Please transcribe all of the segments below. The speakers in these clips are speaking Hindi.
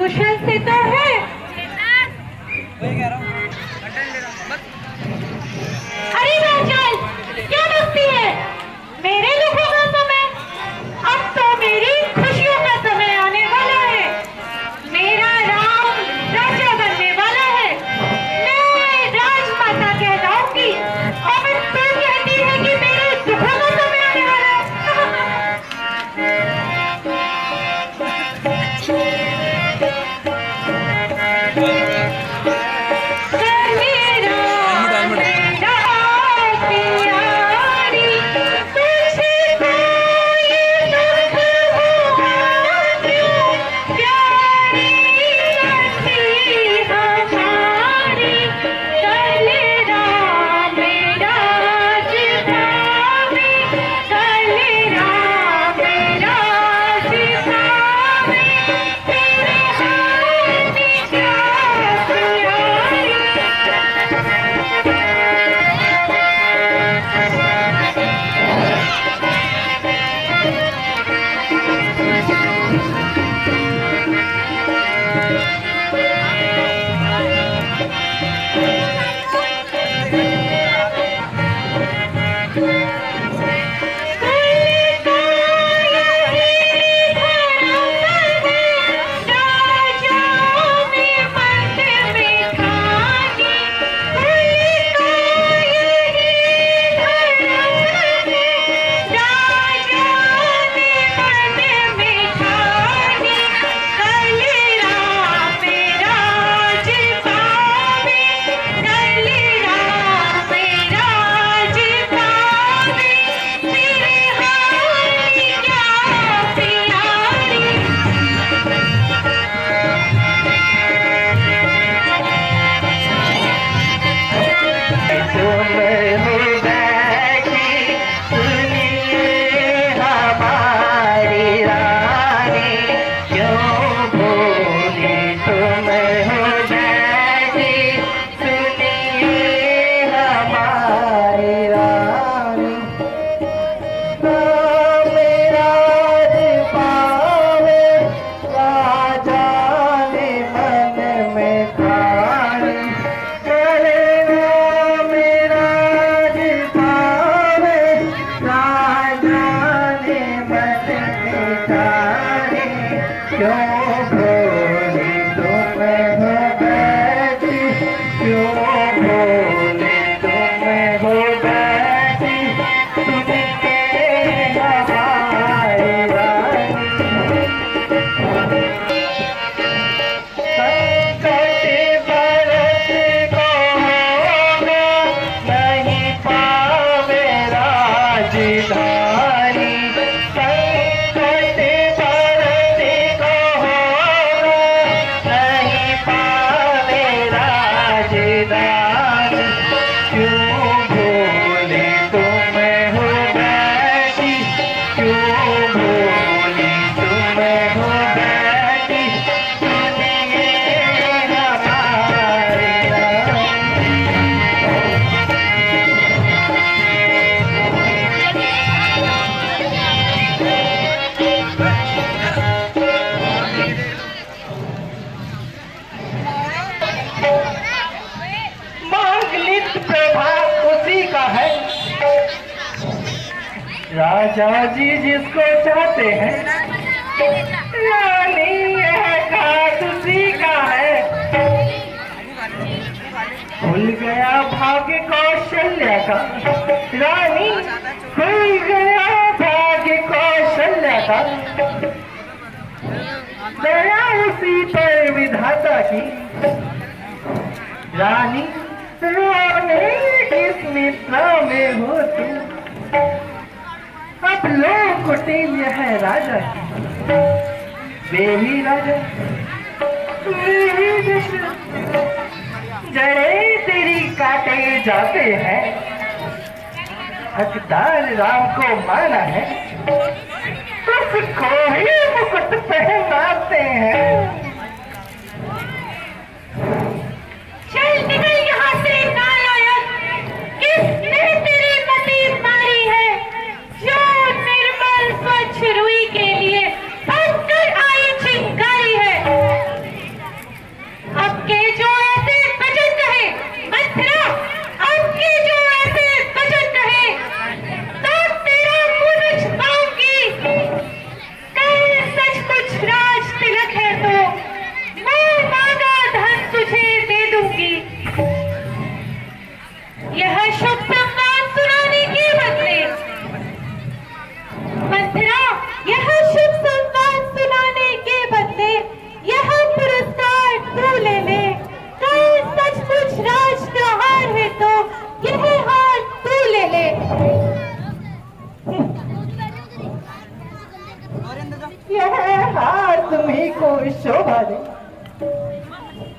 कुशल से तो है। वही कह रहा हूँ। अरे राजन, क्या बकती है? मेरे दुखों का समय, अब तो मेरी खुशियों का समय आने वाला है। मेरा राम राजा बनने वाला है। मैं राजमाता कहलाऊंगी और तू कहती है कि मेरे दुखों का समय आने वाला राजा जी जिसको चाहते हैं, रानी यह घाट उसी का है। खुल गया भाग्य कौशल्या का, रानी खुल गया भाग्य कौशल्या का। दया उसी पर विधाता की, रानी रोने किस मित्रा में हो तुम। अब लोग कुटिल है राजा वे ही राजा, वे ही जड़े तेरी काटे जाते हैं। हकदार राम को माना है, उसको ही मुकुट पहनाते हैं। चल निकल यहाँ से नालायक, किसने तेरी मती मारी है? जो निर्मल स्वच्छ रुई के लिए बनकर आई चिंगारी है। यह हार तुम्ही को शोभा दे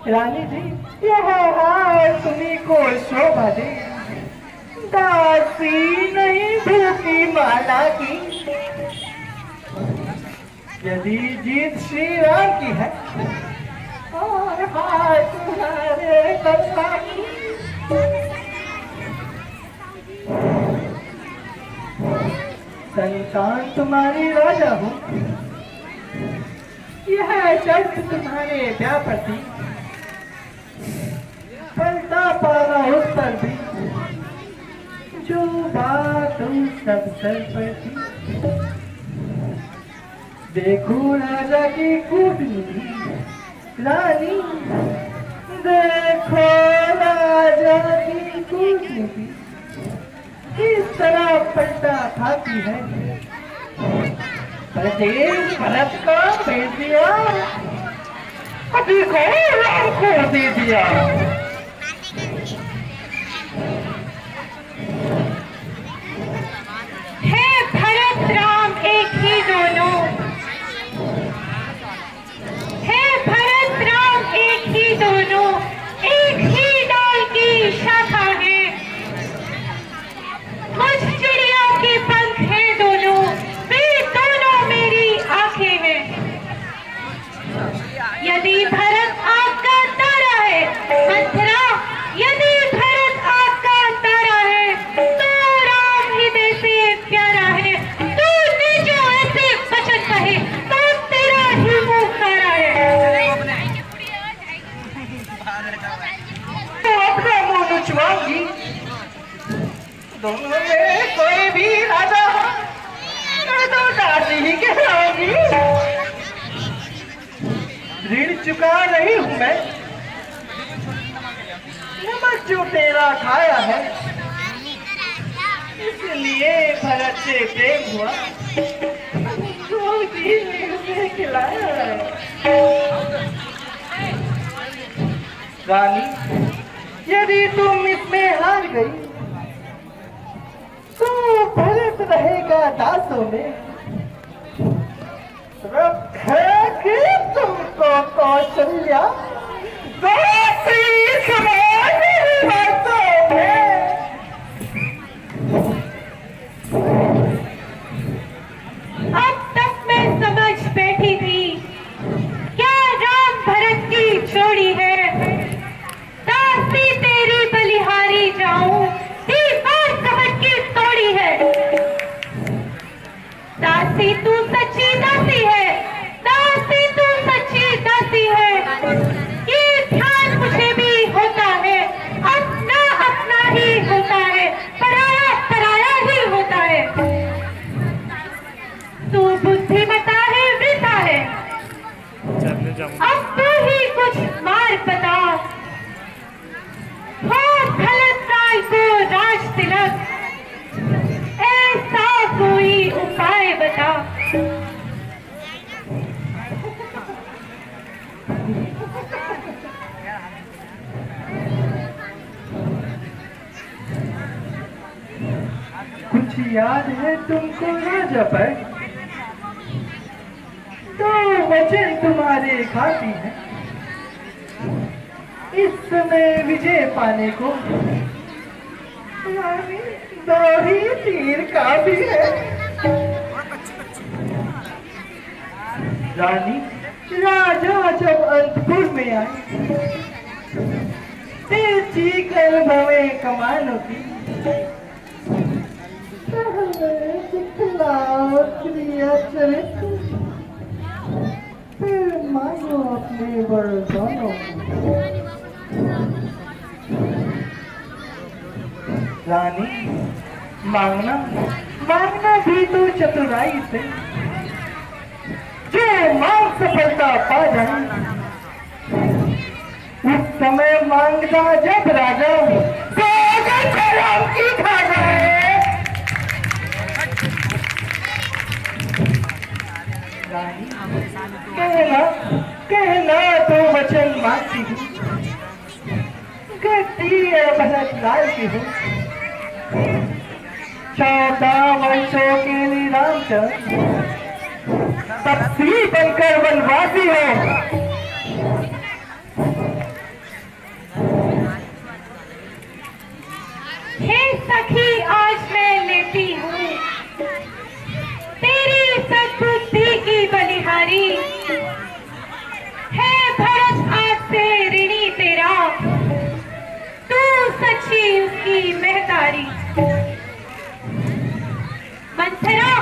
रानी जी, यह हार तुम्ही को शोभा दे, दासी नहीं भूखी माला की। यदि जीत श्री राम की है और हार तुम्हारे बल्ला की, संतान तुम्हारी राजा हो, यह शर्त तुम्हारे ब्याह पर थी, पलटा पारा उस पर भी, जो बात उस सब सर पर थी। देखो राजा की कूटनीति रानी, देखो राजा की कूटनीति किस तरह पलटा खाती है। प्रदेश भरत का भेज दिया, अभी को राम को दे दिया। है भरत राम एक ही दोनों, है भरत राम एक ही दोनों, एक ही डाल की शाखा है। मुझ चिड़िया के पंख हैं दोनों, वे दोनों मेरी आंखें हैं। यदि भरत आपका तारा है मंथरा, यदि भरत आपका तारा है, तो राम हृदय से प्यारा है। तू जो ऐसे वचन कहे तो तेरा ही मुंह खारा है। तो अपना मुंह नुचवाऊंगी, दोनों में कोई भी राजा हो, मैं तो दासी ही कहलाऊंगी। ऋण चुका रही हूं मैं, नमक जो तेरा खाया है, इसलिए भरत से प्रेम हुआ, जो जी ने उसे खिलाया है। रानी, यदि तुम इसमें हार गई तो भरत रहेगा दासों में, रखेगी तुमको कौशल्या दासी समानी बातों में। अब तक मैं समझ बैठी थी क्या राम भरत की जोड़ी है। दासी तेरी बलिहारी जाऊं, दीवार कपट की तोड़ी है। दासी तू सच्ची दासी है, दासी तू सच्ची दासी है। ये ध्यान मुझे भी होता है, अपना अपना ही होता है, पराया पराया ही होता है। तू बुद्धिमता है, वृथा है, अब तू ही कुछ मार बता। हो गलत काल को राज तिलक, ऐसा कोई उपाय बता। कुछ याद है तुमको राजा पर, तो वचन तुम्हारे खाती है, इस समय विजय पाने को रानी दो ही तीर काफी है। रानी, राजा जब अंतपुर में आए, तेजी कर भवे कमानों की, दिखलाओ क्रिया चरित्र, फिर मानो अपने वरदानों को। रानी, मांगना मांगना भी तो चतुराई से, जो मांग सफलता पा जाए, उस समय मांगना जब राजा तो राम की खा जाए। रानी, कहना तो वचन मांगती हूँ, कहती है भरत लाल की हूँ, 14 वर्षों के लिए रामचंद्र तपस्वी बनकर वनवासी है। हे सखी, आज मैं लेती हूँ तेरी सद्बुद्धि की बलिहारी। है भरत आज से ऋणी तेरा, तू सच्ची उसकी महतारी। मंथरा